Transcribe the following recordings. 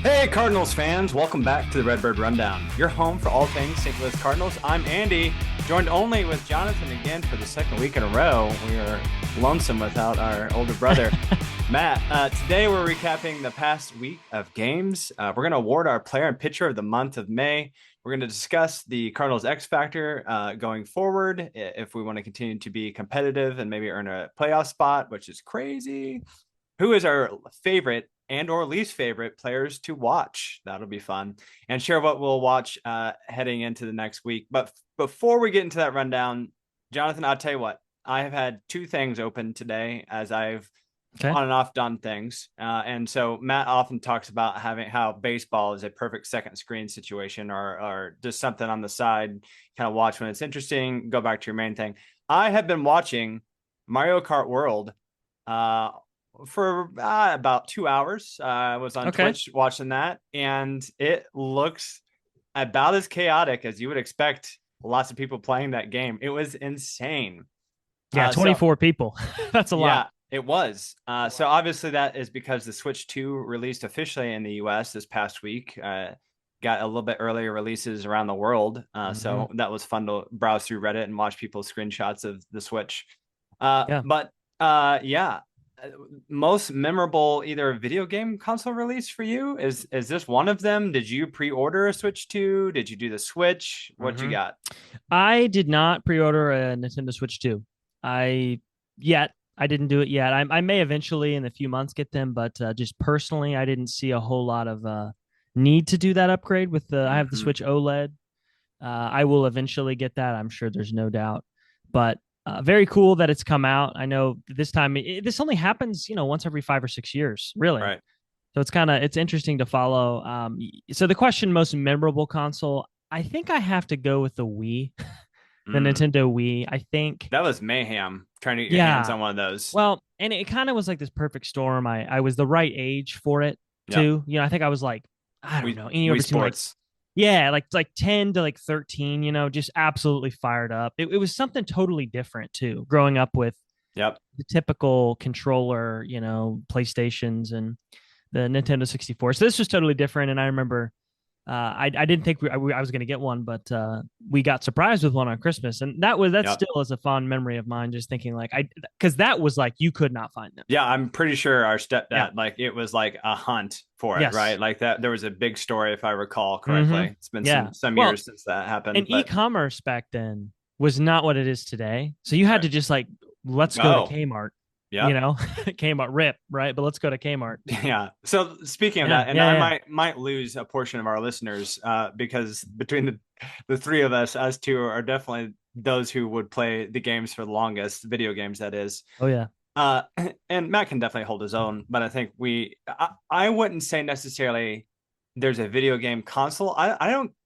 Hey, Cardinals fans, welcome back to the Redbird Rundown, your home for all things St. Louis Cardinals. I'm Andy, joined only with Jonathan again for the second week in a row. We are lonesome without our older brother, Matt. Today we're recapping the past week of games. We're going to award our player and pitcher of the month of May. We're going to discuss the Cardinals X-Factor going forward, if we want to continue to be competitive and maybe earn a playoff spot, which is crazy. Who is our favorite and or least favorite players to watch? That'll be fun. And share what we'll watch heading into the next week. But before we get into that rundown, Jonathan, I'll tell you what, I have had two things open today as I've on and off done things. And so Matt often talks about how baseball is a perfect second screen situation or just something on the side, kind of watch when it's interesting, go back to your main thing. I have been watching Mario Kart World for about 2 hours. I was on Twitch watching that, and it looks about as chaotic as you would expect lots of people playing that game. It was insane. Yeah, 24 people. That's a lot. Yeah, it was. So obviously that is because the Switch 2 released officially in the US this past week. Got a little bit earlier releases around the world. So that was fun to browse through Reddit and watch people's screenshots of the Switch. Most memorable either video game console release for you? Is this one of them? Did you pre-order a Switch 2? Did you do the Switch? What you got? I did not pre-order a Nintendo Switch 2. I didn't do it yet. I may eventually in a few months get them, but just personally, I didn't see a whole lot of need to do that upgrade with I have the Switch OLED. I will eventually get that. I'm sure there's no doubt, but very cool that it's come out. I know this time this only happens, once every 5 or 6 years, really. Right. So it's interesting to follow. So the question, most memorable console, I think I have to go with the Wii, the Nintendo Wii. I think that was mayhem trying to get your hands on one of those. Well, and it kind of was like this perfect storm. I was the right age for it too. I think I was like, I don't know, anywhere between sports. like 10 to like 13, just absolutely fired up. It was something totally different too, growing up with the typical controller, PlayStations and the Nintendo 64. So this was totally different. And I remember I didn't think I was going to get one, but we got surprised with one on Christmas. And that still is a fond memory of mine, just thinking because that was like, you could not find them. Yeah, I'm pretty sure our stepdad, like it was like a hunt for it, right? Like that, there was a big story, if I recall correctly. It's been some years since that happened. And e-commerce back then was not what it is today. So you had to just like, let's go to Kmart. Yeah, Kmart rip, right? But let's go to Kmart. Yeah. So speaking of that, and I might lose a portion of our listeners because between the three of us two are definitely those who would play the games for the longest, video games, that is. Oh yeah. And Matt can definitely hold his own, but I think I wouldn't say necessarily there's a video game console.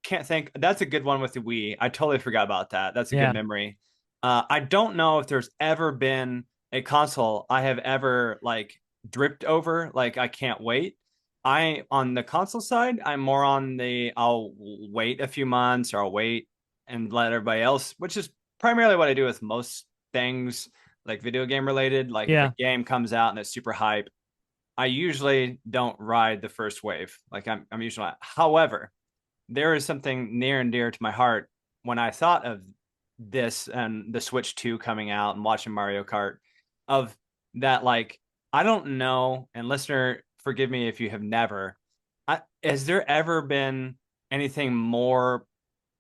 Can't think. That's a good one with the Wii. I totally forgot about that. That's a good memory. I don't know if there's ever been a console I have ever like dripped over, like I can't wait. On the console side, I'm more on I'll wait a few months or I'll wait and let everybody else, which is primarily what I do with most things like video game related. Like if a game comes out and it's super hype, I usually don't ride the first wave. Like I'm usually not. However, there is something near and dear to my heart when I thought of this and the Switch 2 coming out and watching Mario Kart, of that, like, I don't know, and listener, forgive me if you have never, has there ever been anything more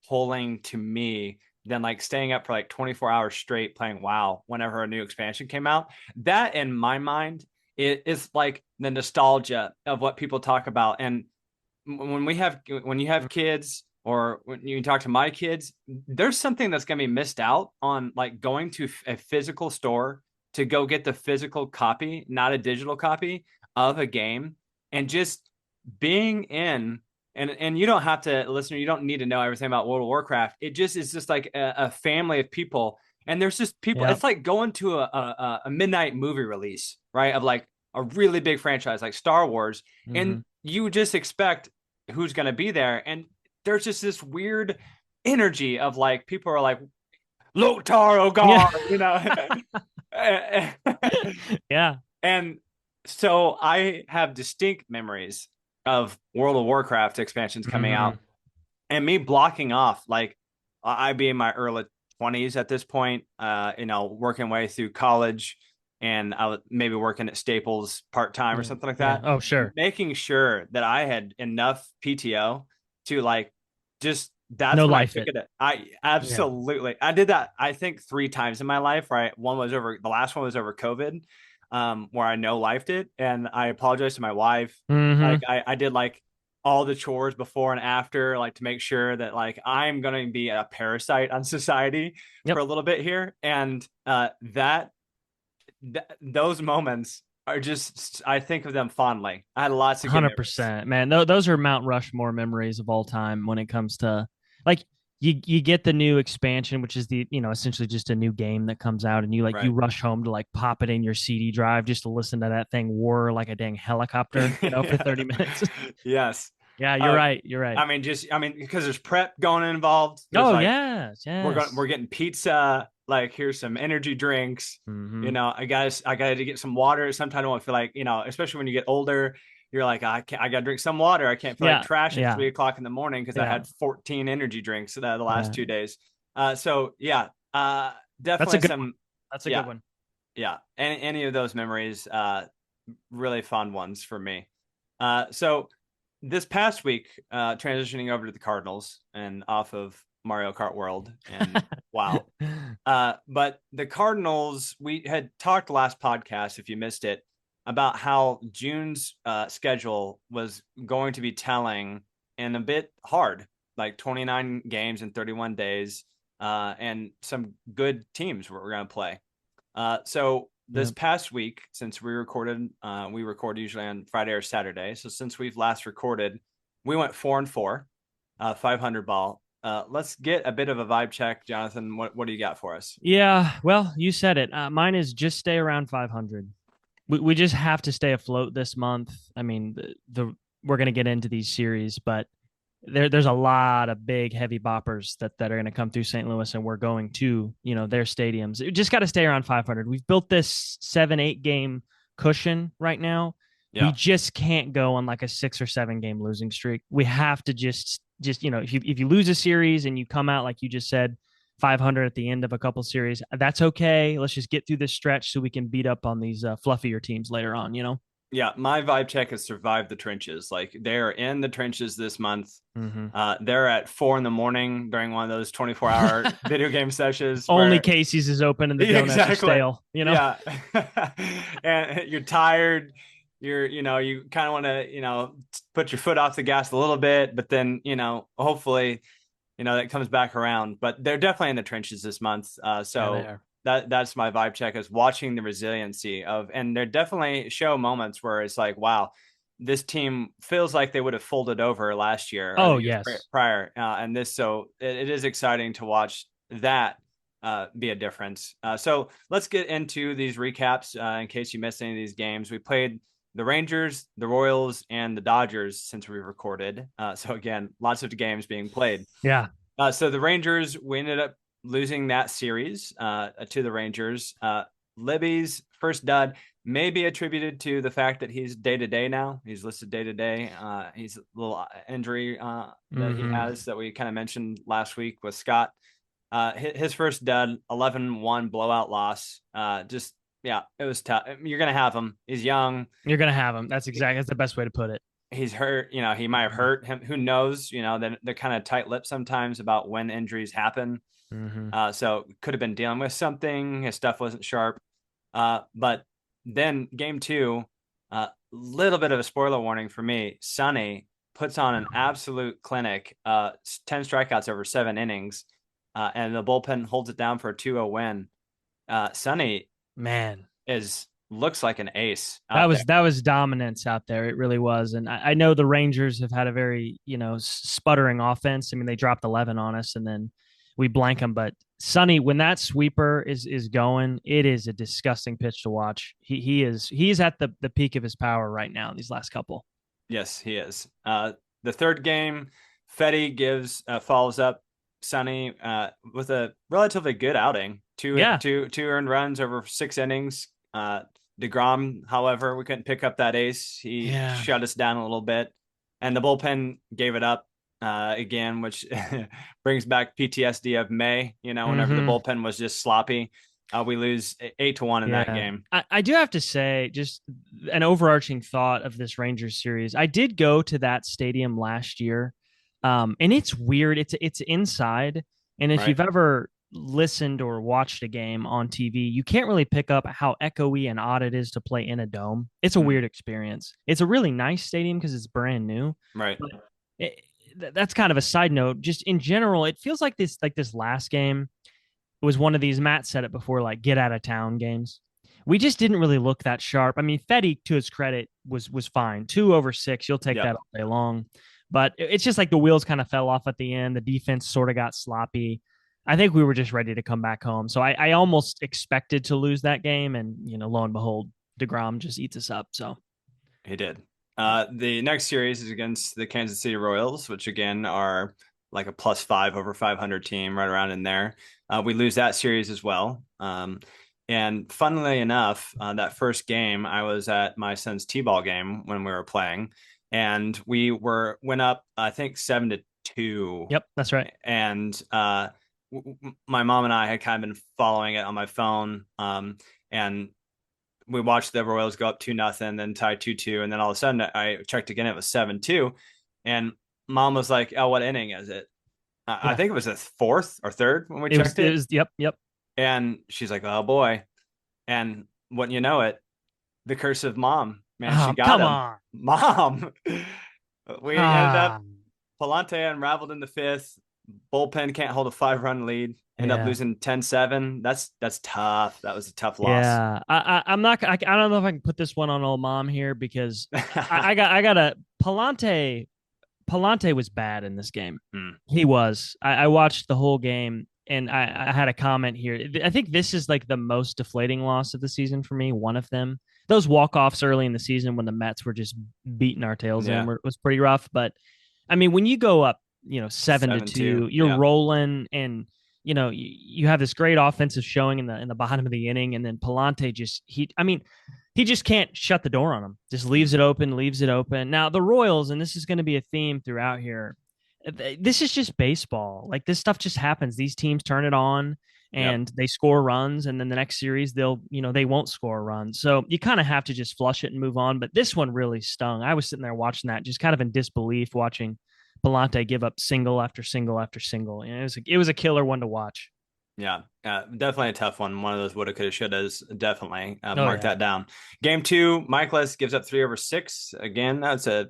pulling to me than like staying up for like 24 hours straight playing WoW whenever a new expansion came out? That, in my mind, is like the nostalgia of what people talk about. And when you have kids, or when you talk to my kids, there's something that's going to be missed out on, like going to a physical store to go get the physical copy, not a digital copy of a game, and just being in, and you don't have to, listener, you don't need to know everything about World of Warcraft. It just is just like a family of people. And there's just people, it's like going to a midnight movie release, right? Of like a really big franchise like Star Wars. And you just expect who's going to be there. And there's just this weird energy of like, people are like, Loktar, oh God, Yeah. And so I have distinct memories of World of Warcraft expansions coming out, Mm-hmm. and me blocking off like I be in my early 20s at this point, working way through college, and I was maybe working at Staples part time or Yeah. something like Yeah. that, Oh, sure. making sure that I had enough PTO to like just that's No when I life took it. it. I Yeah. absolutely I did that I think 3 times in my life. Right, the last one was over COVID, where I no lifed it, and I apologized to my wife. Like Mm-hmm. I did like all the chores before and after, like to make sure that like I'm going to be a parasite on society for Yep. a little bit here. And those moments are just, I think of them fondly. I had lots of good memories. 100%, man. Those are Mount Rushmore memories of all time when it comes to like you get the new expansion, which is the essentially just a new game that comes out, and you Right. rush home to like pop it in your CD drive just to listen to that thing whir like a dang helicopter, for Yeah. 30 minutes. Yes. Yeah, you're Uh, right. You're right. because there's prep going involved. There's Oh like yes, yes. we're getting pizza. Like here's some energy drinks. Mm-hmm. I got to get some water. Sometimes I don't feel like especially when you get older, you're like I got to drink some water. I can't feel like Yeah, trash at yeah, 3 o'clock in the morning because I yeah, had 14 energy drinks the last yeah. 2 days. So yeah, That's a definitely good one. some That's a good yeah one. yeah. Any of those memories, really fun ones for me. So this past week, transitioning over to the Cardinals and off of Mario Kart World, and wow. But the Cardinals, we had talked last podcast, if you missed it, about how June's schedule was going to be telling and a bit hard, like 29 games in 31 days, and some good teams we're going to play. So this Yep. past week, since we record usually on Friday or Saturday. So since we've last recorded, we went 4-4, 500 ball. Let's get a bit of a vibe check, Jonathan. What do you got for us? Yeah, well, you said it. Mine is just stay around 500. We just have to stay afloat this month. I mean, the we're going to get into these series, but there's a lot of big heavy boppers that are going to come through St. Louis, and we're going to their stadiums. You just got to stay around 500. We've built this 7-8 game cushion right now. We Yeah, just can't go on like a 6 or 7 game losing streak. We have to just if you lose a series and you come out like you just said 500 at the end of a couple series, that's okay. Let's just get through this stretch so we can beat up on these fluffier teams later on. yeah. My vibe check has survived the trenches. Like they're in the trenches this month. Mm-hmm. They're at 4 in the morning during one of those 24-hour video game sessions Only where Casey's is open and the donuts are exactly. stale. Yeah. And you're tired. You kind of want to, put your foot off the gas a little bit, but then, hopefully, that comes back around. But they're definitely in the trenches this month. Yeah, they So are. that's my vibe check, is watching the resiliency and they definitely show moments where it's like, wow, this team feels like they would have folded over last year or the Oh, years yes. prior. And this, so it is exciting to watch that be a difference. So let's get into these recaps in case you missed any of these games. We played the Rangers, the Royals, and the Dodgers since we recorded. So again, lots of games being played. Yeah. So the Rangers, we ended up losing that series to the Rangers. Libby's first dud may be attributed to the fact that he's day to day now. He's listed day to day. He's a little injury that he Mm-hmm. has that we kind of mentioned last week with Scott. His first dud, 11-1 blowout loss. Just, yeah, it was tough. You're going to have him. He's young. You're gonna have him. That's the best way to put it. He's hurt. He might have hurt him. Who knows? They're kind of tight lipped sometimes about when injuries happen. Mm-hmm. So could have been dealing with something. His stuff wasn't sharp. But then game two, little bit of a spoiler warning for me. Sonny puts on an absolute clinic. 10 strikeouts over 7 innings, and the bullpen holds it down for a 2-0 win. Sonny Man, looks like an ace that out there. was dominance out there. It really was. And I know the Rangers have had a very sputtering offense. I mean, they dropped 11 on us, and then we blank them. But Sonny, when that sweeper is going, it is a disgusting pitch to watch. He's at the peak of his power right now. These last couple. Yes, he is. The third game, Fetty follows up Sonny with a relatively good outing. Yeah. Two earned runs over 6 innings. DeGrom, however, we couldn't pick up that ace. He Yeah. shut us down a little bit. and the bullpen gave it up again, which brings back PTSD of May. Whenever the Mm-hmm. bullpen was just sloppy, we lose 8-1 in that Yeah. game. I do have to say, just an overarching thought of this Rangers series. I did go to that stadium last year. And it's weird. It's inside. And if Right. you've ever listened or watched a game on TV, you can't really pick up how echoey and odd it is to play in a dome. It's a Mm, weird experience. It's a really nice stadium because it's brand new. right. But that's kind of a side note. Just in general, it feels like this last game was one of these. Matt said it before, like get out of town games. We just didn't really look that sharp. I mean, Fetty, to his credit, was fine. 2/6, you'll take Yep. that all day long. But it's just like the wheels kind of fell off at the end. The defense sort of got sloppy. I think we were just ready to come back home. So I almost expected to lose that game, and lo and behold, DeGrom just eats us up. So He did. The next series is against the Kansas City Royals, which again are like a +5 over 500 team, right around in there. We lose that series as well. And funnily enough, that first game, I was at my son's t-ball game when we were playing, and went up, I think 7-2. yep, that's right. And my mom and I had kind of been following it on my phone, and we watched the Royals go up 2-0, then tie 2-2, and then all of a sudden I checked again, it was 7-2, and mom was like, "Oh, what inning is it?" I Yeah, think it was the fourth or third when we it was. checked It it, was. Yep, yep. and she's like, "Oh boy," and wouldn't you know it, the curse of mom, man, she got Come him, on. mom. We ended up Ah, Palante unraveled in the fifth. Bullpen can't hold a 5-run lead. End up yeah. losing 10-7. That's tough. That was a tough loss. Yeah, I'm not. I don't know if I can put this one on old mom here because I got a Palante. Palante was bad in this game. Hmm. He was. I watched the whole game and I had a comment here. I think this is like the most deflating loss of the season for me. One of them. Those walk-offs early in the season when the Mets were just beating our tails in Yeah. was pretty rough. But I mean, when you go up, 7-2, 7-2. you're Yeah. rolling and you have this great offensive showing in the bottom of the inning, and then Palante he just can't shut the door on him. Just leaves it open, leaves it open. Now the Royals, and this is going to be a theme throughout here. This is just baseball. Like this stuff just happens. These teams turn it on Yep. and they score runs, and then the next series they won't score runs. So you kind of have to just flush it and move on. But this one really stung. I was sitting there watching that, just kind of in disbelief, watching Palante give up single after single after single. It was a killer one to watch. Yeah. Definitely a tough one. One of those woulda, coulda, shouldas. Definitely. Oh Mark yeah, that down. Game two, Michaelis gives up 3/6. Again, that's a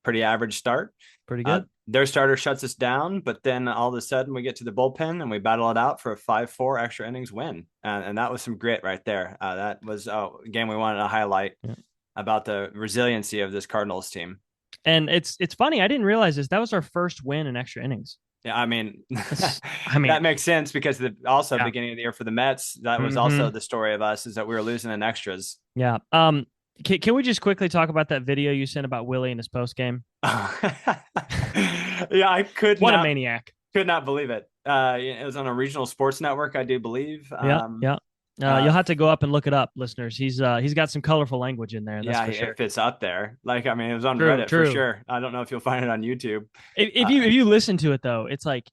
pretty average start. pretty good. Their starter shuts us down, but then all of a sudden we get to the bullpen and we battle it out for a 5-4 extra innings win. And that was some grit right there. That was a game we wanted to highlight Yeah. about the resiliency of this Cardinals team. And it's funny. I didn't realize this. That was our first win in extra innings. Yeah, I mean, I mean, that makes sense because also yeah. beginning of the year for the Mets, that was also Mm-hmm. the story of us, is that we were losing in extras. Yeah. Can we just quickly talk about that video you sent about Willie and his post game? Yeah, I What a maniac. could not believe it. It was on a regional sports network, I do believe. Yeah, yeah. You'll have to go up and look it up, listeners. He's got some colorful language in there. That's Yeah, for sure. if it's up there, like, I mean, it was on True, Reddit for true. sure. I don't know if you'll find it on YouTube. If Uh, you listen to it though, it's like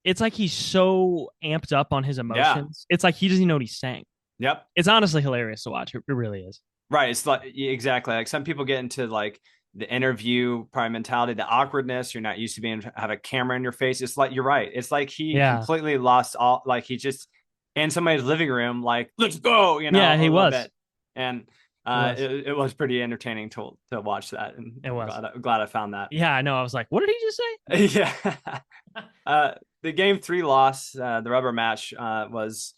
he's so amped up on his yeah, emotions. It's like he doesn't even know what he's saying. yep. It's honestly hilarious to watch. It really is. Right. It's like, exactly, like some people get into like the interview probably mentality, the awkwardness. You're not used to have a camera in your face. It's like, you're right. It's like he Yeah, completely lost all, like he just in somebody's living room, like, let's go, yeah. a He little was. bit. And He was. it was pretty entertaining to watch that. And It was. glad I found that. Yeah, I know. I was like, what did he just say? Yeah. The game three loss, the rubber match, was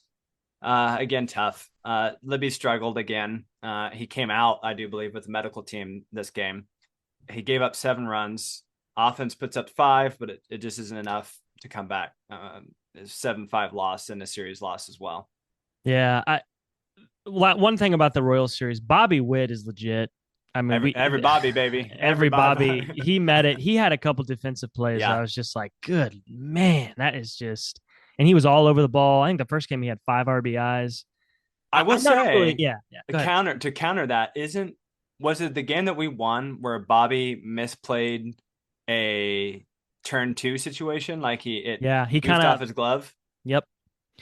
again tough. Libby struggled again. He came out, I do believe, with the medical team this game. He gave up 7 runs. Offense puts up 5, but it just isn't enough to come back. 7-5 loss and a series loss as well. Yeah, one thing about the Royals series, Bobby Witt is legit. I mean, Every Bobby, baby. every Bobby. Bobby, he met it. He had a couple defensive plays. Yeah. I was just like, good man, that is just. And he was all over the ball. I think the first game he had 5 RBIs. I will I'm not say, really, yeah, yeah. Go ahead. to counter that, isn't Was it the game that we won where Bobby misplayed a turn two situation? Like it Yeah, he kind goofed off of. his glove, Yep.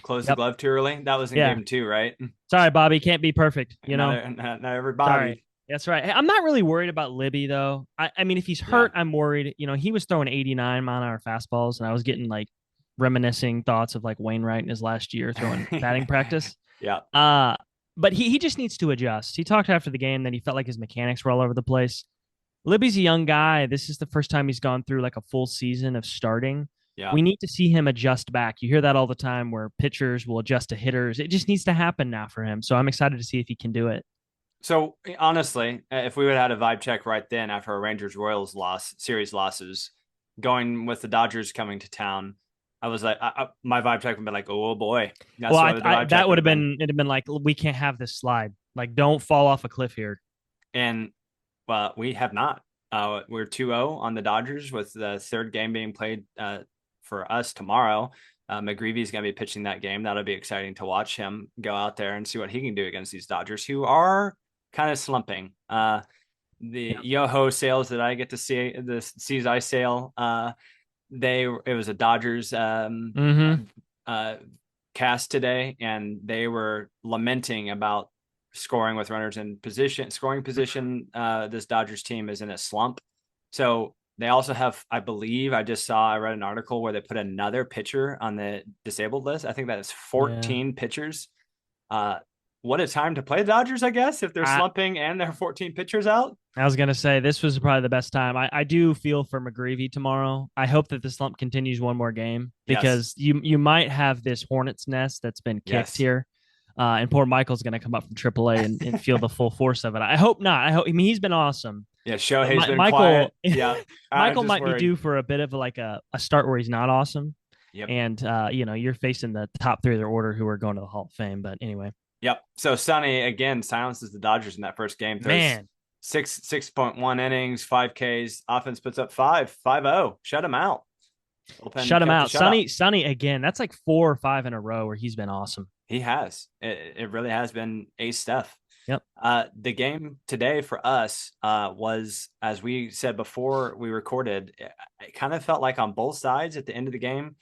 closed the Yep. glove too early. That was in Yeah. game two, right? Sorry, Bobby, can't be perfect. Not every Sorry. Bobby. That's right. Hey, I'm not really worried about Libby though. I mean, if he's Yeah. hurt, I'm worried. He was throwing 89-mile-an-hour fastballs, and I was getting like reminiscing thoughts of like Wainwright in his last year throwing batting practice. Yeah. Uh, but he just needs to adjust. He talked after the game that he felt like his mechanics were all over the place. Libby's a young guy. This is the first time he's gone through like a full season of starting. Yeah. We need to see him adjust back. You hear that all the time where pitchers will adjust to hitters. It just needs to happen now for him. So I'm excited to see if he can do it. So honestly, if we would have had a vibe check right then after a Rangers Royals series losses, going with the Dodgers coming to town, I was like, my vibe check would be like, oh boy, that's Well, what the vibe check that would would have have been. been it'd have been like we can't have this slide. Like don't fall off a cliff here. And well, we have not. We're 2-0 on the Dodgers with the third game being played for us tomorrow. McGreevy's going to be pitching that game. That'll be exciting to watch him go out there and see what he can do against these Dodgers, who are kind of slumping. The Yeah. Yoho sales that I get to see, the Seas I sail, it was a Dodgers Mm-hmm. uh, cast today, and they were lamenting about scoring with runners in position, scoring position. This Dodgers team is in a slump. So they also have, I believe, I read an article where they put another pitcher on the disabled list. I think that is Yeah. 14 pitchers. What a time to play the Dodgers, I guess, if they're I slumping and there are 14 pitchers out. I was gonna say this was probably the best time. I do feel for McGreevy tomorrow. I hope that the slump continues one more game Yes. because you might have this hornet's nest that's been kicked Yes. here. And poor Michael's going to come up from AAA and feel the full force of it. I hope not. I mean, he's been awesome. Yeah, Shohei's been Michael, quiet. Yeah, I'm Michael just might be worried. due for a bit of like a start where he's not awesome. Yep. And you're facing the top three of their order who are going to the Hall of Fame. But anyway, Yep. So Sonny again silences the Dodgers in that first game. Throws man, 6.1 innings, 5 Ks. Offense puts up 5-0. Shut him out. Bullpen shut him kept the out. shutout. Sonny again. That's like 4 or 5 in a row where he's been awesome. He has. It really has been ace stuff. Yep. The game today for us was, as we said before we recorded, it kind of felt like on both sides at the end of the game.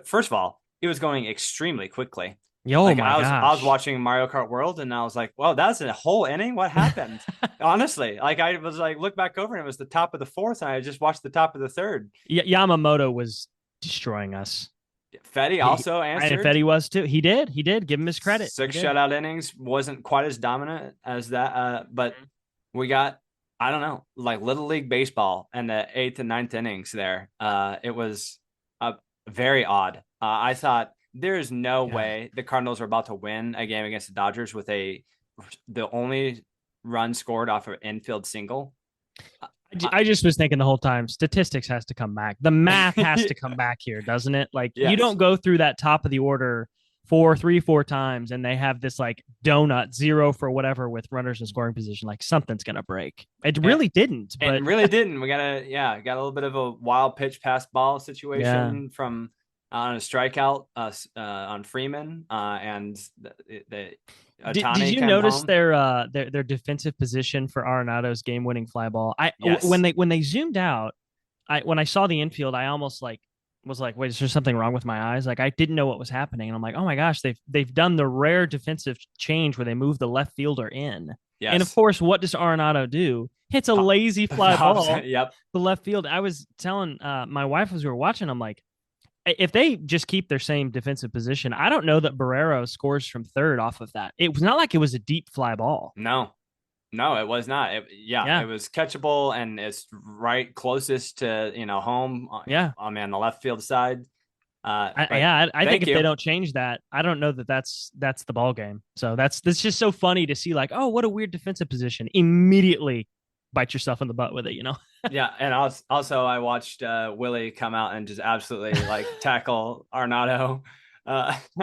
First of all, it was going extremely quickly. Oh Like my I was gosh. watching Mario Kart World and I was like, "Well, that's a whole inning. What happened?" Honestly, like I was like, look back over and it was the top of the fourth, and I just watched the top of the third. Yamamoto was destroying us. Fetty also answered. Fetty was too. He did. He did. Give him his credit. Six shutout innings, wasn't quite as dominant as that, but we got, I don't know, like little league baseball in the eighth and ninth innings there. It was very odd. I thought there's no way the Cardinals are about to win a game against the Dodgers with the only run scored off of an infield single. I just was thinking the whole time, statistics has to come back. The math has to come back here, doesn't it? Like Yes. you don't go through that top of the order three, four times, and they have this like donut 0 for whatever with runners in scoring position. Like something's gonna break. It really didn't, but it really didn't. We got a little bit of a wild pitch pass ball situation from on a strikeout on Freeman and the Did you notice their defensive position for Arenado's game-winning fly ball? Yes. When they zoomed out, when I saw the infield, I almost like was like, wait, is there something wrong with my eyes? Like I didn't know what was happening, and I'm like, oh my gosh, they've done the rare defensive change where they move the left fielder in. Yes. And of course, what does Arenado do? Hits a lazy fly ball. Yep. The left field. I was telling my wife as we were watching, I'm like, if they just keep their same defensive position, I don't know that Barrero scores from third off of that. It was not like it was a deep fly ball. No, it was not. It was catchable and it's right closest to, home. Yeah. On the left field side. I think if they don't change that, I don't know that that's the ball game. So that's just so funny to see like, oh, what a weird defensive position. Immediately bite yourself in the butt with it, Yeah, and also I watched Willie come out and just absolutely like tackle Arenado.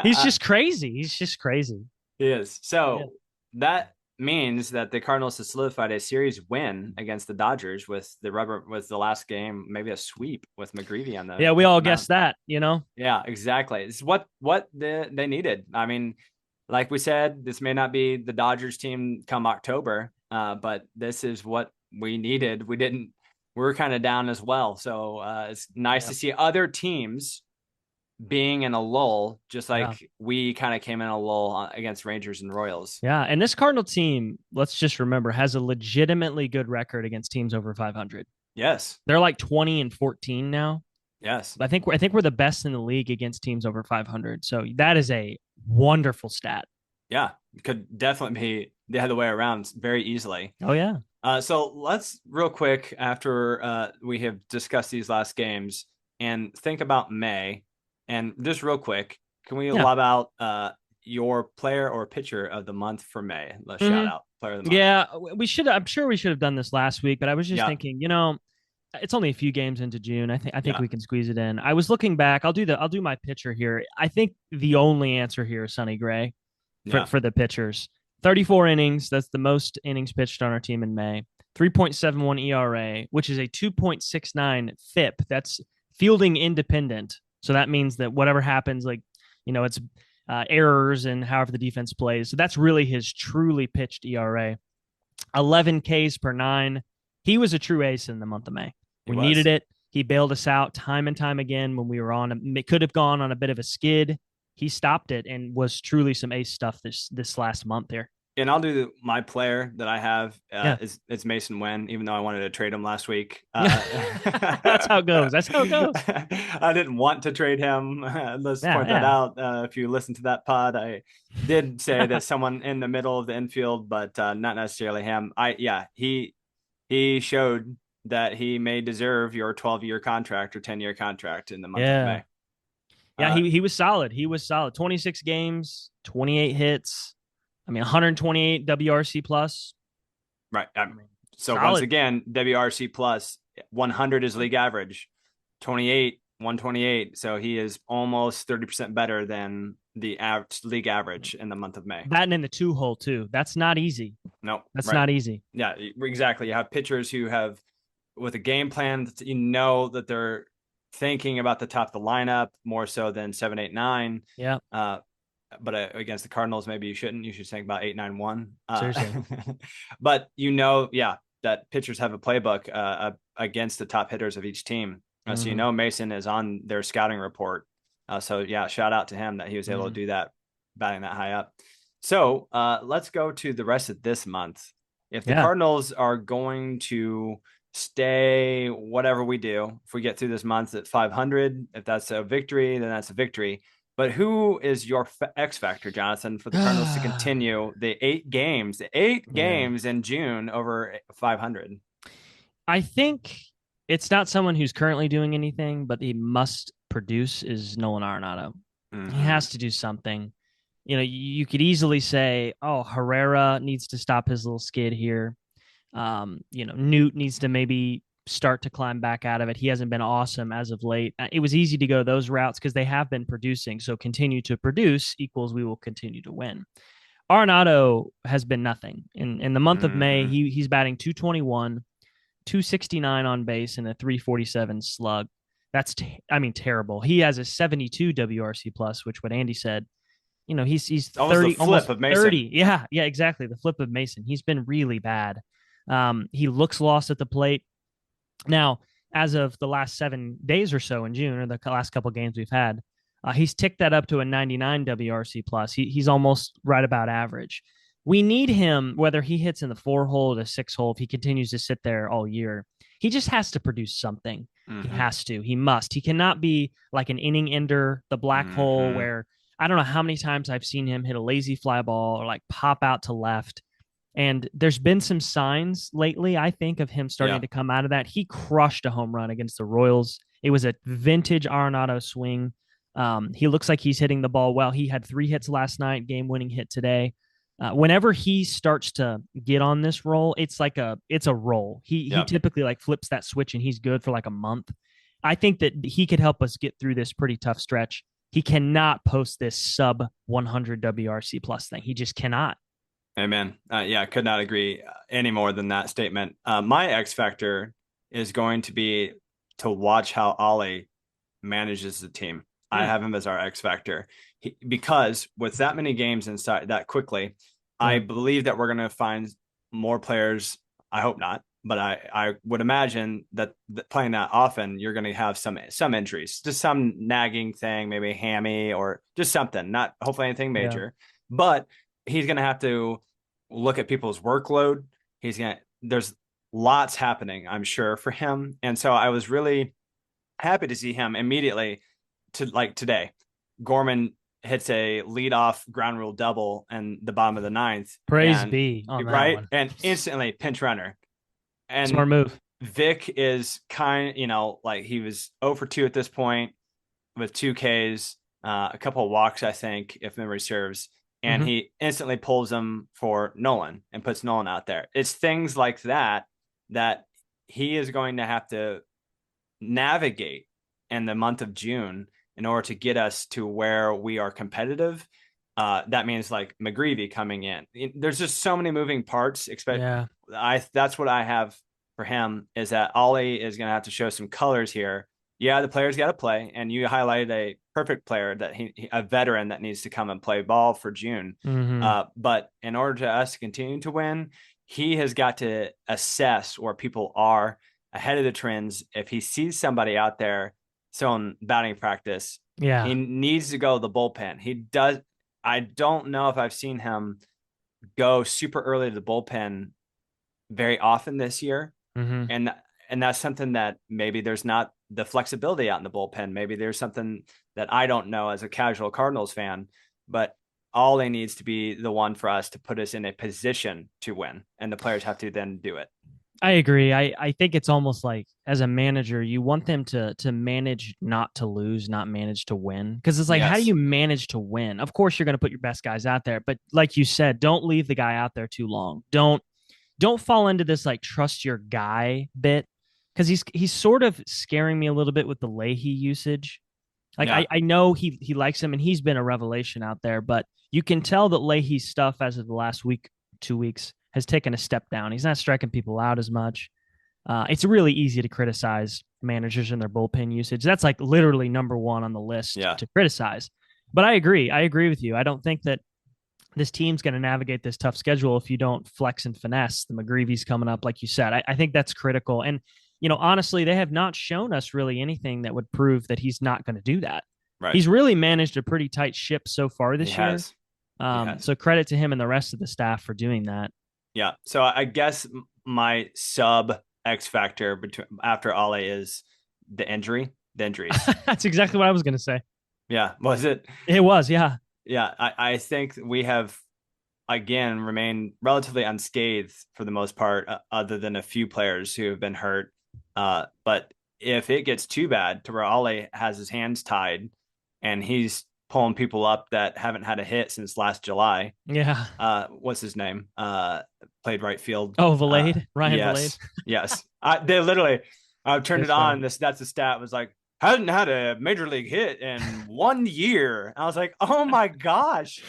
He's just crazy. He's just crazy. He is. So that means that the Cardinals have solidified a series win against the Dodgers with the last game, maybe a sweep with McGreevy on the. Yeah, we all guessed that, Yeah, exactly. It's what they needed. I mean, like we said, this may not be the Dodgers team come October, but this is what we needed. We were kind of down as well. So it's nice to see other teams being in a lull, just Yeah. like we kind of came in a lull against Rangers and Royals. Yeah. And this Cardinal team, let's just remember, has a legitimately good record against teams over 500. Yes. They're like 20-14 now. Yes. I think we're the best in the league against teams over 500. So that is a wonderful stat. Yeah. Could definitely be the other way around very easily. Oh yeah. So let's real quick after we have discussed these last games and think about May. And just real quick, can we Yeah. lob out your player or pitcher of the month for May? Let's shout out player of the month. Yeah, we should. I'm sure we should have done this last week, but I was just Yeah. thinking, it's only a few games into June. I think Yeah. we can squeeze it in. I was looking back. I'll do my pitcher here. I think the only answer here is Sonny Gray for the pitchers. 34 innings. That's the most innings pitched on our team in May. 3.71 ERA, which is a 2.69 FIP. That's fielding independent. So that means that whatever happens, it's errors and however the defense plays. So that's really his truly pitched ERA. 11 Ks per 9. He was a true ace in the month of May. We needed it. He bailed us out time and time again when we were on. It could have gone on a bit of a skid. He stopped it and was truly some ace stuff this last month there. And I'll do my player that I have. It's Mason Wen, even though I wanted to trade him last week. That's how it goes. That's how it goes. I didn't want to trade him. Let's point that out. If you listen to that pod, I did say that someone in the middle of the infield, but not necessarily him. He showed that he may deserve your 12-year contract or 10-year contract in the month of May. Yeah, he was solid. He was solid. 26 games, 28 hits. 128 WRC plus. Right. So solid. Once again, WRC plus 100 is league average, 128. So he is almost 30% better than the league average in the month of May. That and in the 2-hole too. That's not easy. No, that's not easy. Yeah, exactly. You have pitchers who have, with a game plan, that they're thinking about the top of the lineup more so than 7, 8, 9. Yeah. But against the Cardinals, maybe you shouldn't. You should think about 8, 9, 1. Seriously. But that pitchers have a playbook against the top hitters of each team. So Mason is on their scouting report. Shout out to him that he was able to do that, batting that high up. So let's go to the rest of this month. If the Cardinals are going to stay whatever we do, if we get through this month at 500, if that's a victory, then that's a victory. But who is your X factor, Jonathan, for the Cardinals to continue the 8 games in June over 500? I think it's not someone who's currently doing anything, but he must produce is Nolan Arenado. He has to do something. You could easily say, oh, Herrera needs to stop his little skid here. Newt needs to maybe start to climb back out of it. He hasn't been awesome as of late. It was easy to go those routes because they have been producing. So continue to produce equals we will continue to win. Arenado has been nothing. In the month of May, he's batting 221, 269 on base, and a 347 slug. That's terrible. He has a 72 WRC plus, which what Andy said. He's 30, almost of Mason. 30. Yeah, exactly. The flip of Mason. He's been really bad. He looks lost at the plate. Now, as of the last 7 days or so in June, or the last couple of games we've had, he's ticked that up to a 99 WRC plus. He's almost right about average. We need him, whether he hits in the 4-hole or the 6-hole, if he continues to sit there all year. He just has to produce something. He has to. He must. He cannot be like an inning ender, the black hole, where I don't know how many times I've seen him hit a lazy fly ball or like pop out to left. And there's been some signs lately, I think, of him starting to come out of that. He crushed a home run against the Royals. It was a vintage Arenado swing. He looks like he's hitting the ball well. He had 3 hits last night, game-winning hit today. Whenever he starts to get on this roll, it's a roll. He typically like flips that switch and he's good for like a month. I think that he could help us get through this pretty tough stretch. He cannot post this sub 100 WRC plus thing. He just cannot. Amen. I could not agree any more than that statement. My X factor is going to be to watch how Ollie manages the team. I have him as our X factor because with that many games inside that quickly, I believe that we're going to find more players. I hope not, but I would imagine that playing that often, you're going to have some injuries, just some nagging thing, maybe a hammy or just something. Not hopefully anything Yeah. major, but he's going to have to look at people's workload. There's lots happening, I'm sure, for him, and so I was really happy to see him immediately to like today. Gorman hits a leadoff ground rule double in the bottom of the ninth, Praise and be on that right, one. and instantly pinch runner. And Smart move. Vic is like he was 0 for 2 at this point with 2 Ks, a couple of walks, I think, if memory serves. And Mm-hmm. he instantly pulls him for Nolan and puts Nolan out there. It's things like that that he is going to have to navigate in the month of June in order to get us to where we are competitive. That means like McGreevy coming in. There's just so many moving parts. Yeah. That's what I have for him is that Ollie is going to have to show some colors here. Yeah, the players got to play, and you highlighted a perfect player that a veteran that needs to come and play ball for June. Mm-hmm. But in order to us to continue to win, he has got to assess where people are ahead of the trends. If he sees somebody out there still in batting practice, Yeah. he needs to go to the bullpen. He does. I don't know if I've seen him go super early to the bullpen very often this year, Mm-hmm. and that's something that maybe there's not the flexibility out in the bullpen. Maybe there's something that I don't know as a casual Cardinals fan, but Ollie needs to be the one for us to put us in a position to win, and the players have to then do it. I agree. I think it's almost like as a manager, you want them to manage not to lose, not manage to win. Because it's like, how do Yes. you manage to win? Of course, you're going to put your best guys out there, but like you said, don't leave the guy out there too long. Don't fall into this like trust your guy bit because he's sort of scaring me a little bit with the Leahy usage. Like Yeah. I know he likes him and he's been a revelation out there, but you can tell that Leahy's stuff as of the last week, 2 weeks has taken a step down. He's not striking people out as much. It's really easy to criticize managers and their bullpen usage. That's like literally number one on the list Yeah. to criticize. But I agree. I agree with you. I don't think that this team's going to navigate this tough schedule if you don't flex and finesse. The McGreevy's coming up, like you said. I think that's critical. And, honestly, they have not shown us really anything that would prove that he's not going to do that. Right. He's really managed a pretty tight ship so far this year. He has. So credit to him and the rest of the staff for doing that. Yeah. So I guess my sub X factor between after Ollie is the injuries. That's exactly what I was going to say. Yeah. Was it? It was. Yeah. Yeah. I think we have, again, remained relatively unscathed for the most part, other than a few players who have been hurt. But if it gets too bad to where Ollie has his hands tied and he's pulling people up that haven't had a hit since last July. Yeah. What's his name? Played right field. Oh, Valade. Ryan yes, Valade. Yes. They literally turned it on. That's the stat was like, hadn't had a major league hit in 1 year. I was like, oh my gosh.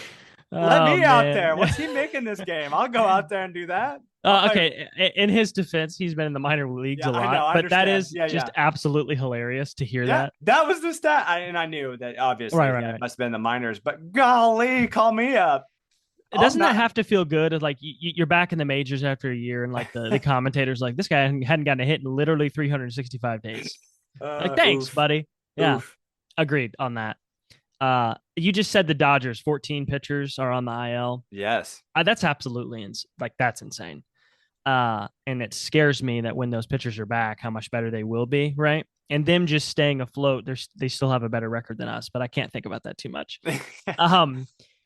Let me out there. What's he making this game? I'll go out there and do that. Okay. In his defense, he's been in the minor leagues a lot, but that is just absolutely hilarious to hear that. That was the stat. I knew that obviously it must have been the minors, but golly, call me up. Doesn't that have to feel good? Like you're back in the majors after a year, and like the commentators like this guy hadn't gotten a hit in literally 365 days. Like thanks, buddy. Yeah, agreed on that. You just said the Dodgers 14 pitchers are on the IL. Yes, that's absolutely that's insane. And it scares me that when those pitchers are back, how much better they will be, right? And them just staying afloat, they still have a better record than us, but I can't think about that too much.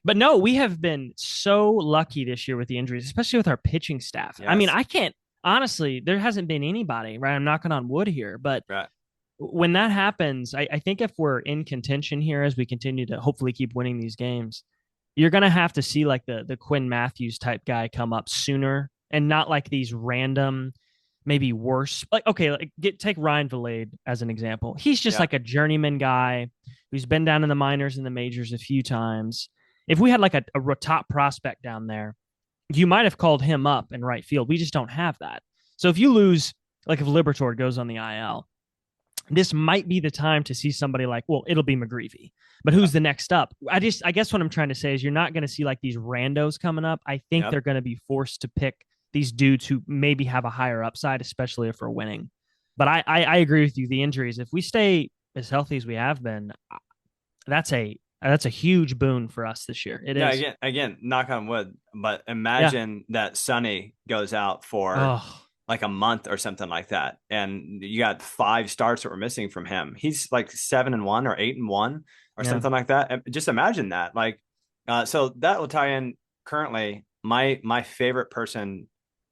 But no, we have been so lucky this year with the injuries, especially with our pitching staff. Yes. I mean, I can't honestly, there hasn't been anybody, right? I'm knocking on wood here, but when that happens, I think if we're in contention here as we continue to hopefully keep winning these games, you're going to have to see like the Quinn Matthews type guy come up sooner and not like these random, maybe worse. Like, okay, take Ryan Valade as an example. He's just like a journeyman guy who's been down in the minors and the majors a few times. If we had like a top prospect down there, you might have called him up in right field. We just don't have that. So if you lose, like if Liberatore goes on the IL, this might be the time to see somebody like, well, it'll be McGreevy, but who's the next up? I guess what I'm trying to say is you're not going to see like these randos coming up. I think they're going to be forced to pick these dudes who maybe have a higher upside, especially if we're winning. But I agree with you. The injuries, if we stay as healthy as we have been, that's a huge boon for us this year. It Yeah, is. again, knock on wood. But Yeah. imagine that Sonny goes out for Oh, like a month or something like that, and you got 5 starts that were missing from him. He's like 7-1 or 8-1 or yeah. something like that. Just imagine that. Like, so that will tie in currently my favorite person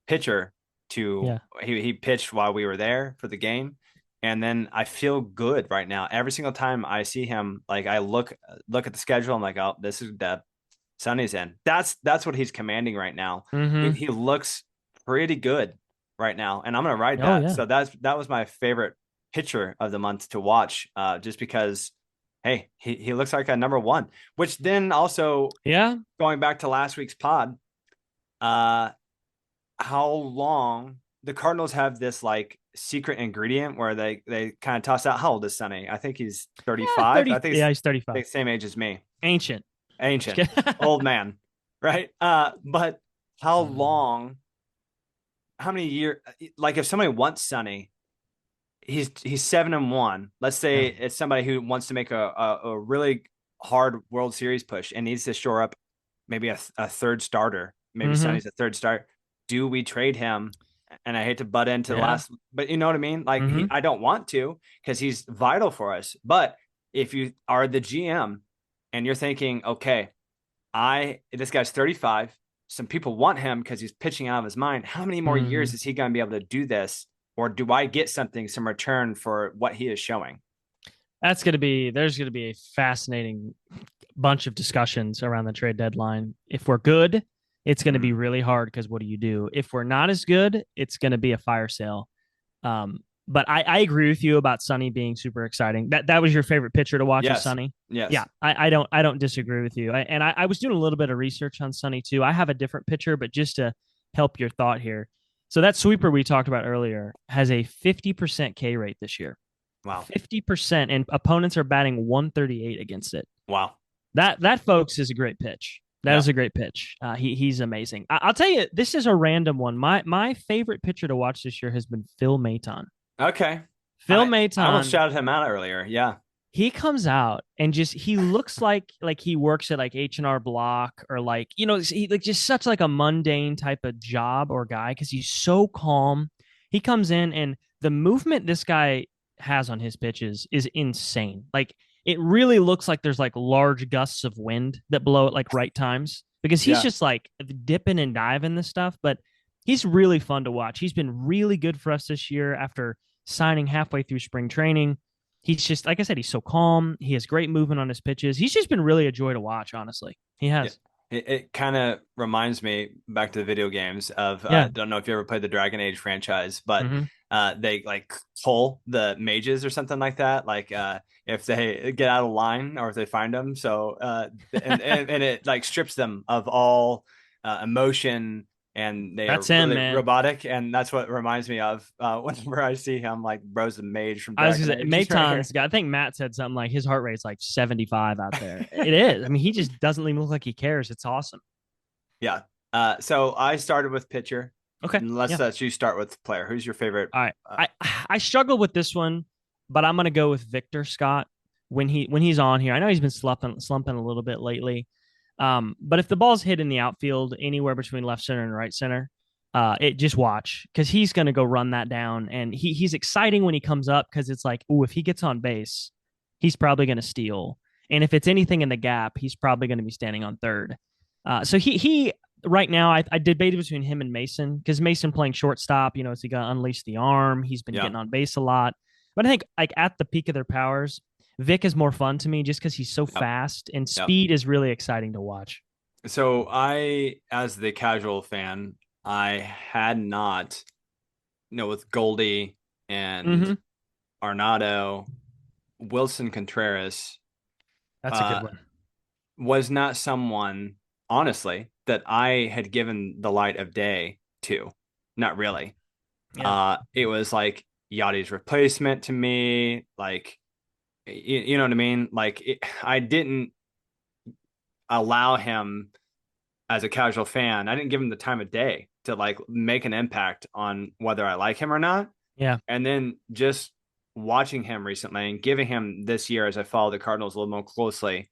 pitcher to Yeah. he pitched while we were there for the game. And then I feel good right now. Every single time I see him, like I look at the schedule, I'm like, oh, this is Deb. Sonny's in. That's what he's commanding right now. Mm-hmm. He looks pretty good right now, and I'm gonna ride Oh that. yeah. So that was my favorite pitcher of the month to watch, just because, hey, he looks like a number one. Which then also Yeah. going back to last week's pod, uh, how long the Cardinals have this like secret ingredient where they kind of toss out how old is Sonny? I think he's Yeah. 35. 30. I think Yeah, he's he's 35. the same age as me. Ancient. Ancient, old man, right? But how long, how many years, like if somebody wants Sonny, he's 7-1. Let's say Yeah. it's somebody who wants to make a really hard World Series push and needs to shore up maybe a third starter. Maybe Mm-hmm. Sonny's a third start. Do we trade him? And I hate to butt into the Yeah. last, but you know what I mean? Like Mm-hmm. I don't want to because he's vital for us. But if you are the GM and you're thinking, okay, this guy's 35. Some people want him because he's pitching out of his mind. How many more Mm-hmm. years is he going to be able to do this? Or do I get something, some return for what he is showing? There's gonna be a fascinating bunch of discussions around the trade deadline. If we're good, it's gonna be Mm. really hard because what do you do? If we're not as good, it's gonna be a fire sale. Um, but I agree with you about Sonny being super exciting. That was your favorite pitcher to watch is Yes. Sonny. Yeah, Yes. I don't disagree with you. I was doing a little bit of research on Sonny too. I have a different pitcher, but just to help your thought here. So that sweeper we talked about earlier has a 50% K rate this year. Wow. 50%, and opponents are batting 138 against it. Wow. That folks is a great pitch. That Yeah. is a great pitch. He's amazing. I'll tell you, this is a random one. My favorite pitcher to watch this year has been Phil Maton. Okay. Phil I almost Maton, shouted him out earlier. Yeah. he comes out and just he looks like he works at like H&R Block, or like, he like just such like a mundane type of job or guy because he's so calm. He comes in and the movement this guy has on his pitches is insane. Like it really looks like there's like large gusts of wind that blow at like right times because he's Yeah. just like dipping and diving this stuff, but he's really fun to watch. He's been really good for us this year after signing halfway through spring training. He's just, like I said, he's so calm. He has great movement on his pitches. He's just been really a joy to watch, honestly. He Yeah. has. It kind of reminds me back to the video games of Yeah. don't know if you ever played the Dragon Age franchise, but Mm-hmm. they like pull the mages or something like that. Like if they get out of line or if they find them, so and it like strips them of all emotion, and they are That's him, really man. robotic, and that's what reminds me of whenever I see him, like bro's the mage from I was Dragon gonna say Age right here. Maton's got, I think Matt said something like his heart rate's like 75 out there. It is. I mean, he just doesn't even look like he cares. It's awesome. Yeah. So I started with pitcher. Okay. Let's Yeah. let you start with player. Who's your favorite? All right. I struggle with this one, but I'm gonna go with Victor Scott when he's on here. I know he's been slumping a little bit lately. But if the ball's hit in the outfield anywhere between left center and right center, it just watch because he's gonna go run that down, and he's exciting when he comes up because it's like, oh, if he gets on base, he's probably gonna steal, and if it's anything in the gap, he's probably gonna be standing on third. So he right now I debated between him and Mason because Mason playing shortstop, is he gonna unleash the arm? He's been Yeah. getting on base a lot, but I think like at the peak of their powers, Vic is more fun to me just because he's so Yep. fast and Yep. speed is really exciting to watch. So as the casual fan, I had not, with Goldie and Mm-hmm. Arnado, Wilson Contreras, That's a good uh, one. was not someone, honestly, that I had given the light of day to. Not really. Yeah. It was like Yachty's replacement to me. Like, you know what I mean? Like, I didn't allow him as a casual fan. I didn't give him the time of day to like make an impact on whether I like him or not. Yeah. And then just watching him recently and giving him this year as I follow the Cardinals a little more closely,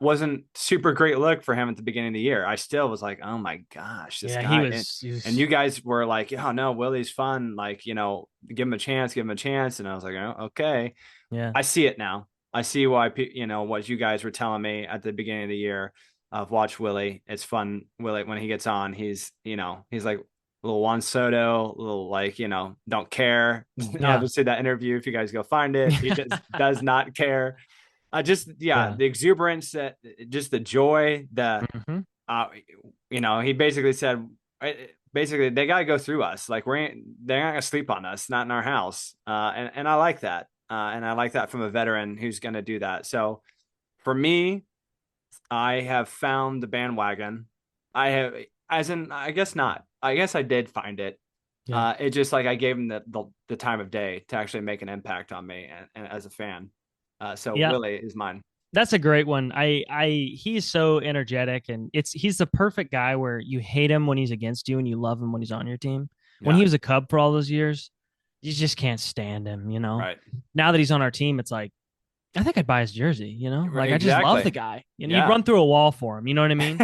wasn't super great look for him at the beginning of the year. I still was like, oh my gosh, this Yeah, guy. he And was you guys were like, oh no, Willie's fun. Like, give him a chance, give him a chance. And I was like, oh, okay. yeah. I see it now. I see why, what you guys were telling me at the beginning of the year of watch Willie. It's fun. Willie, when he gets on, he's like a little Juan Soto, a little like, don't care. Yeah. Obviously that interview, if you guys go find it, he does not care. Yeah. The exuberance, that just the joy, Mhm. he basically said, basically they got to go through us. Like they're not gonna sleep on us, not in our house. And I like that. And I like that from a veteran who's going to do that. So for me, I have found the bandwagon. I have, as in, I guess not. I guess I did find it. Yeah. It just like I gave him the time of day to actually make an impact on me and as a fan. So Yeah. Willie is mine. That's a great one. He's so energetic, and he's the perfect guy where you hate him when he's against you and you love him when he's on your team. When Yeah. he was a Cub for all those years, you just can't stand him, Right. Now that he's on our team, it's like, I think I'd buy his jersey, Like I just love the guy. And Yeah. he'd run through a wall for him, you know what I mean?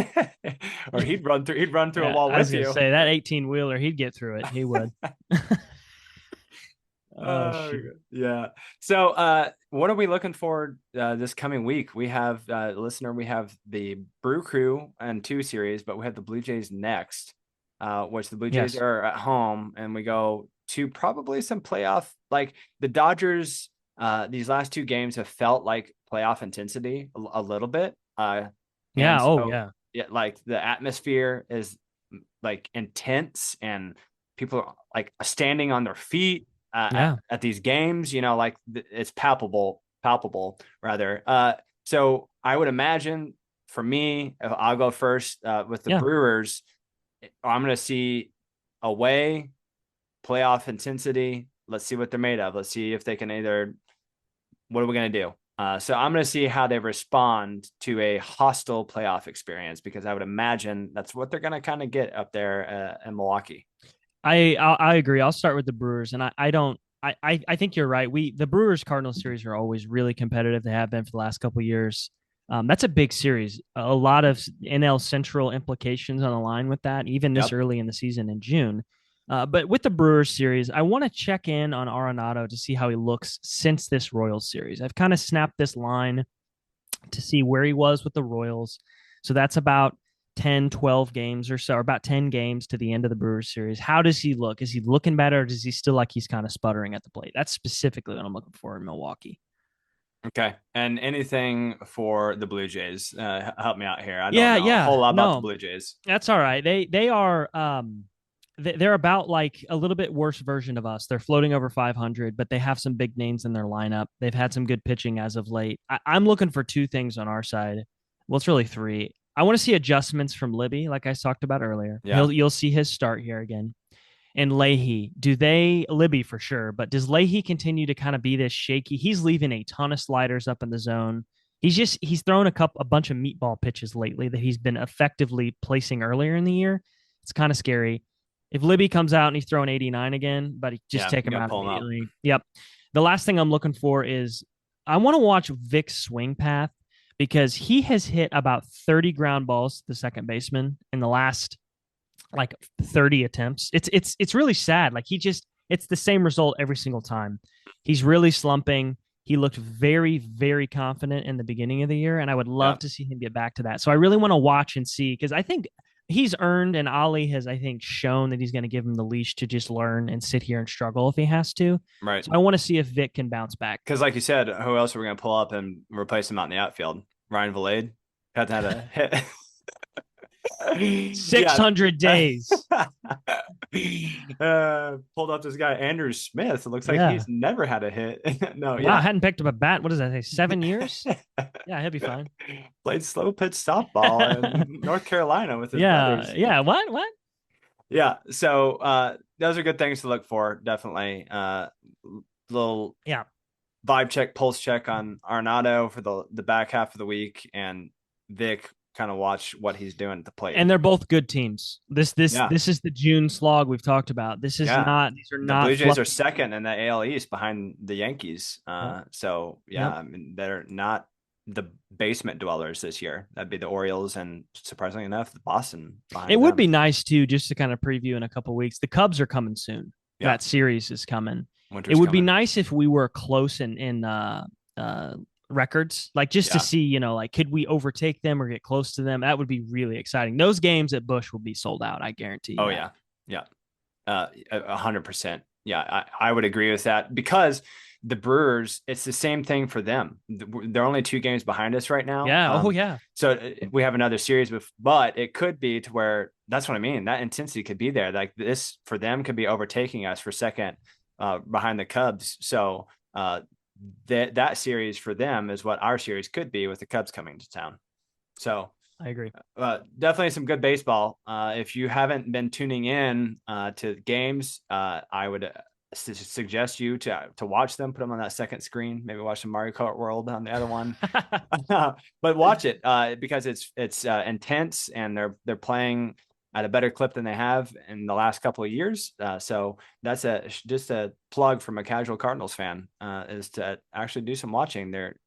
Or he'd run through Yeah, a wall I was with gonna you. say that 18-wheeler, he'd get through it. He would. Oh shoot. Yeah. So what are we looking for this coming week? We have listener, we have the Brew Crew and 2 series, but we have the Blue Jays next, which the Blue Jays Yes. are at home, and we go to probably some playoff, like the Dodgers. These last 2 games have felt like playoff intensity a little bit. Yeah. So, Yeah. yeah, like the atmosphere is like intense, and people are like standing on their feet Yeah. at these games. Like it's palpable rather. So I would imagine for me, if I'll go first with the Yeah. Brewers, I'm going to see away playoff intensity. Let's see what they're made of. Let's see if they can what are we going to do? So I'm going to see how they respond to a hostile playoff experience, because I would imagine that's what they're going to kind of get up there in Milwaukee. I agree. I'll start with the Brewers, and I think you're right. The Brewers Cardinals series are always really competitive. They have been for the last couple of years. That's a big series. A lot of NL Central implications on the line with that, even this early in the season in June. But with the Brewers series, I want to check in on Arenado to see how he looks since this Royals series. I've kind of snapped this line to see where he was with the Royals. So that's about 10, 12 games or so, or about 10 games to the end of the Brewers series. How does he look? Is he looking better, or does he still like he's kind of sputtering at the plate? That's specifically what I'm looking for in Milwaukee. Okay. And anything for the Blue Jays? Help me out here. I don't know a whole lot about the Blue Jays. That's all right. They are they're about like a little bit worse version of us. They're floating over 500, but they have some big names in their lineup. They've had some good pitching as of late. I'm looking for 2 things on our side. Well, it's really 3. I want to see adjustments from Libby, like I talked about earlier. Yeah. You'll see his start here again. And Leahy, Libby for sure, but does Leahy continue to kind of be this shaky? He's leaving a ton of sliders up in the zone. He's thrown a bunch of meatball pitches lately that he's been effectively placing earlier in the year. It's kind of scary. If Libby comes out and he's throwing 89 again, but just take him out immediately. Yep. The last thing I'm looking for is I want to watch Vic's swing path, because he has hit about 30 ground balls to the second baseman in the last like 30 attempts. It's really sad. Like it's the same result every single time. He's really slumping. He looked very, very confident in the beginning of the year, and I would love to see him get back to that. So I really want to watch and see, because I think he's earned, and Ollie has, I think, shown that he's going to give him the leash to just learn and sit here and struggle if he has to. Right. So I want to see if Vic can bounce back. Because like you said, who else are we going to pull up and replace him out in the outfield? Ryan Valade had to have a hit. 600 days. Pulled up this guy, Andrew Smith. It looks like he's never had a hit. No, I hadn't picked up a bat. What does that say? 7 years? Yeah, he'll be fine. Played slow pitch softball in North Carolina with his brothers. Yeah. What? Yeah. So those are good things to look for. Definitely. Little vibe check, pulse check on Arenado for the back half of the week, and Vic kind of watch what he's doing at the plate. And they're both good teams. This is the June slog we've talked about. These are not the Blue Jays are second in the AL East behind the Yankees. So I mean, they're not the basement dwellers this year. That'd be the Orioles and, surprisingly enough, the Boston. It would be nice too, just to kind of preview in a couple of weeks. The Cubs are coming soon. Yeah. That series is coming. Winter's coming. Be nice if we were close in records, like just to see, like could we overtake them or get close to them? That would be really exciting. Those games at Busch will be sold out, I guarantee. Oh that. Yeah. 100%. Yeah, I would agree with that, because the Brewers, it's the same thing for them. They're only 2 games behind us right now. Yeah. So we have another series but it could be to where, that's what I mean. That intensity could be there. Like this for them could be overtaking us for second behind the Cubs. So that series for them is what our series could be with the Cubs coming to town. So I agree. Definitely some good baseball. If you haven't been tuning in to games, I would suggest you to watch them. Put them on that second screen. Maybe watch some Mario Kart World on the other one. But watch it because it's intense, and they're playing at a better clip than they have in the last couple of years. So that's just a plug from a casual Cardinals fan, is to actually do some watching there.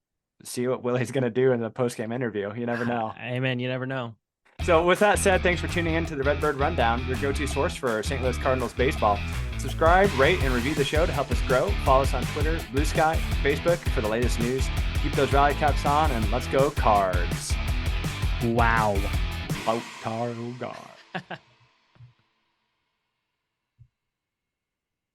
See what Willie's going to do in the post-game interview. You never know. Amen. You never know. So with that said, thanks for tuning in to the Redbird Rundown, your go-to source for St. Louis Cardinals baseball. Subscribe, rate, and review the show to help us grow. Follow us on Twitter, Blue Sky, Facebook for the latest news. Keep those rally caps on, and let's go Cards. Wow. Vote Tar, oh God.